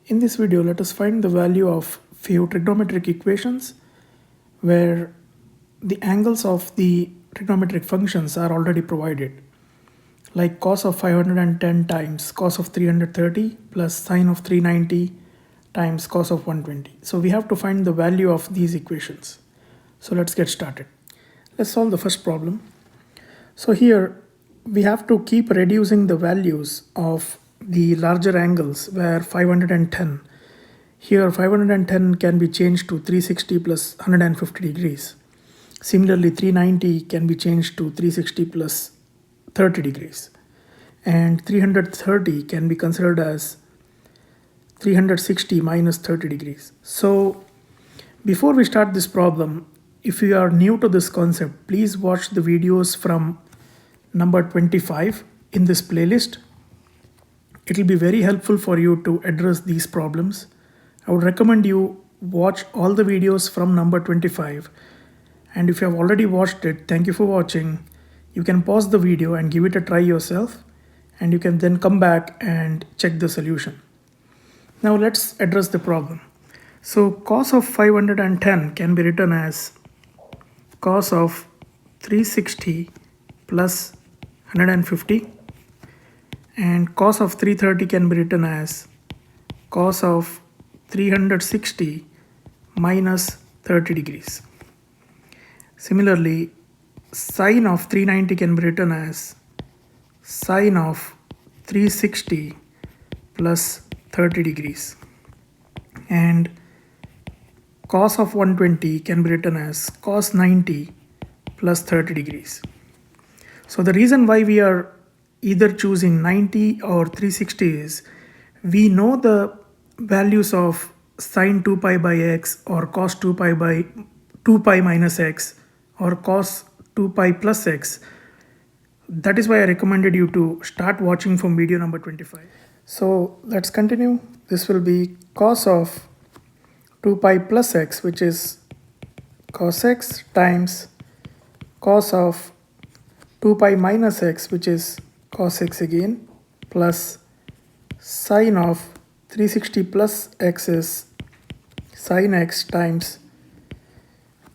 In this video, let us find the value of few trigonometric equations where the angles of the trigonometric functions are already provided, like cos of 510 times cos of 330 plus sine of 390 times cos of 120. So we have to find the value of these equations. So let's get started. Let's solve the first problem. So here we have to keep reducing the values of the larger angles where 510. Here 510 can be changed to 360 plus 150 degrees. Similarly, 390 can be changed to 360 plus 30 degrees. And 330 can be considered as 360 minus 30 degrees. So before we start this problem, if you are new to this concept, please watch the videos from number 25 in this playlist. It will be very helpful for you to address these problems. I would recommend you watch all the videos from number 25. And if you have already watched it, thank you for watching. You can pause the video and give it a try yourself. And you can then come back and check the solution. Now let's address the problem. So cos of 510 can be written as cos of 360 plus 150, and cos of 330 can be written as cos of 360 minus 30 degrees. Similarly, sine of 390 can be written as sine of 360 plus 30 degrees, and cos of 120 can be written as cos 90 plus 30 degrees. So the reason why we are either choosing 90 or 360 is we know the values of sine 2 pi by x or cos 2 pi by 2 pi minus x or cos 2 pi plus x. That is why I recommended you to start watching from video number 25. So let's continue. This will be cos of 2 pi plus x, which is cos x, times cos of 2 pi minus x, which is cos x again, plus sine of 360 plus x is sin x, times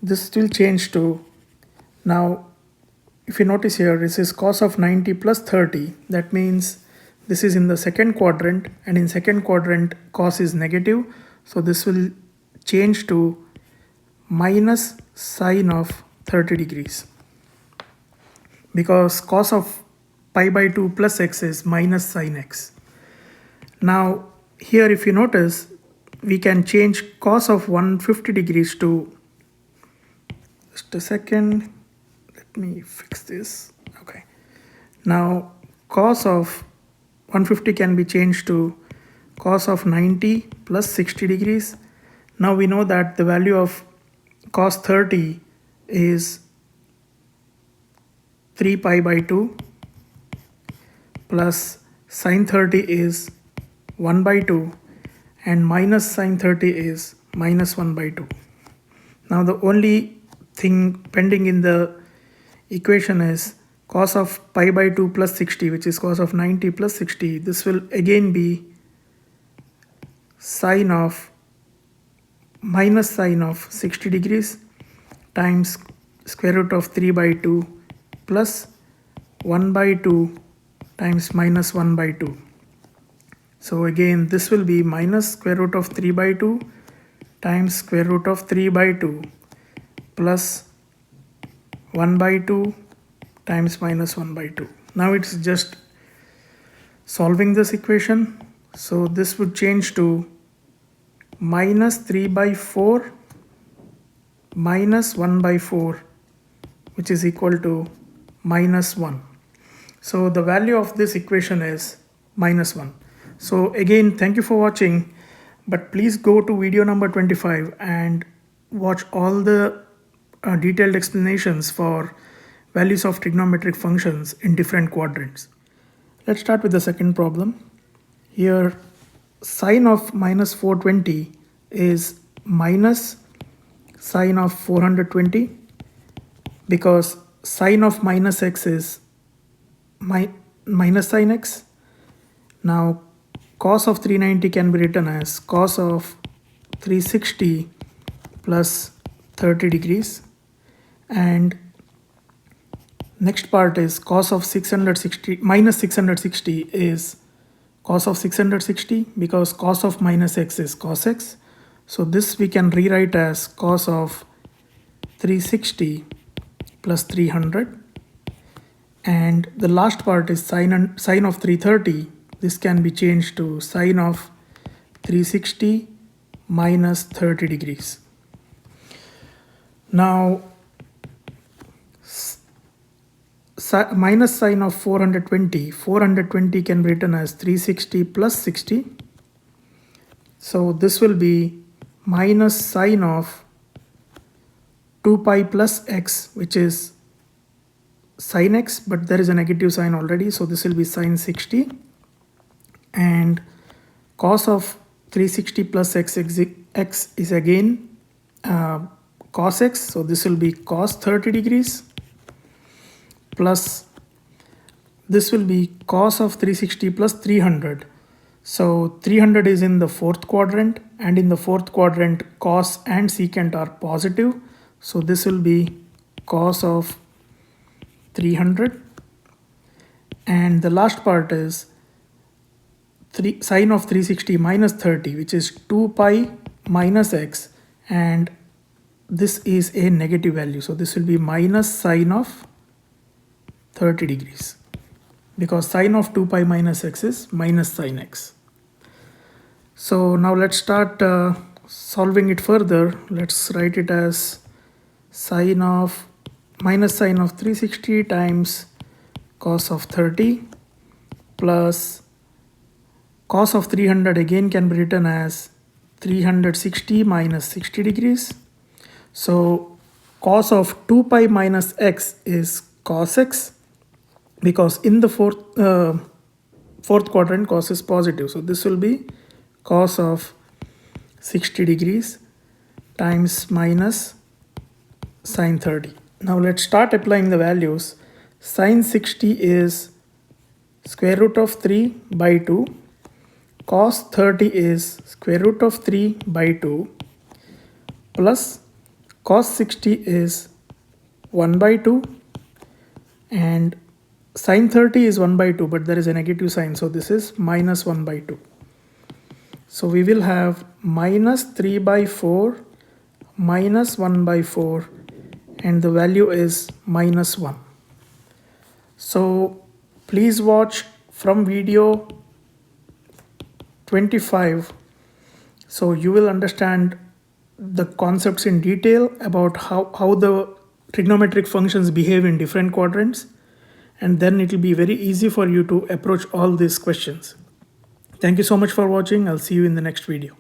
this will change to, now if you notice here, this is cos of 90 plus 30. That means this is in the second quadrant, and in second quadrant cos is negative, so this will change to minus sine of 30 degrees, because cos of pi by 2 plus x is minus sin x. Now here if you notice, we can change cos of 150 degrees to, just a second, let me fix this. Okay, now cos of 150 can be changed to cos of 90 plus 60 degrees. Now we know that the value of cos 30 is 3 pi by 2 plus sin 30 is 1 by 2 and minus sin 30 is minus 1 by 2. Now the only thing pending in the equation is cos of pi by 2 plus 60, which is cos of 90 plus 60. This will again be sine of minus sine of 60 degrees times square root of 3 by 2 plus 1 by 2 times minus 1 by 2. So again this will be minus square root of 3 by 2 times square root of 3 by 2 plus 1 by 2 times minus 1 by 2. Now it's just solving this equation. So this would change to minus 3 by 4 minus 1 by 4, which is equal to minus 1. So the value of this equation is minus 1. So again, thank you for watching, but please go to video number 25 and watch all the detailed explanations for values of trigonometric functions in different quadrants. Let's start with the second problem. Here sine of minus 420 is minus sine of 420, because sine of minus x is minus sin x. Now cos of 390 can be written as cos of 360 plus 30 degrees, and next part is cos of 660 minus 660 is cos of 660, because cos of minus x is cosx. So this we can rewrite as cos of 360 plus 300. And the last part is sine of 330. This can be changed to sine of 360 minus 30 degrees. Now minus sine of 420 can be written as 360 plus 60. So this will be minus sine of 2 pi plus x, which is sin x, but there is a negative sign already, so this will be sin 60. And cos of 360 plus x is again cos x, so this will be cos 30 degrees, plus this will be cos of 360 plus 300. So 300 is in the fourth quadrant, and in the fourth quadrant cos and secant are positive, so this will be cos of 300. And the last part is sine of 360 minus 30, which is 2 pi minus x, and this is a negative value, so this will be minus sine of 30 degrees, because sine of 2 pi minus x is minus sine x. So now let's start solving it further. Let's write it as minus sine of 360 times cos of 30 plus cos of 300 again can be written as 360 minus 60 degrees. So cos of 2 pi minus x is cosx, because in the fourth quadrant cos is positive, so this will be cos of 60 degrees times minus sine 30. Now let's start applying the values. Sine 60 is square root of 3 by 2. Cos 30 is square root of 3 by 2. Plus cos 60 is 1 by 2. And sine 30 is 1 by 2, but there is a negative sign, so this is minus 1 by 2. So we will have minus 3 by 4 minus 1 by 4, and the value is minus 1. So please watch from video 25, so you will understand the concepts in detail about how the trigonometric functions behave in different quadrants, and then it will be very easy for you to approach all these questions. Thank you so much for watching. I'll see you in the next video.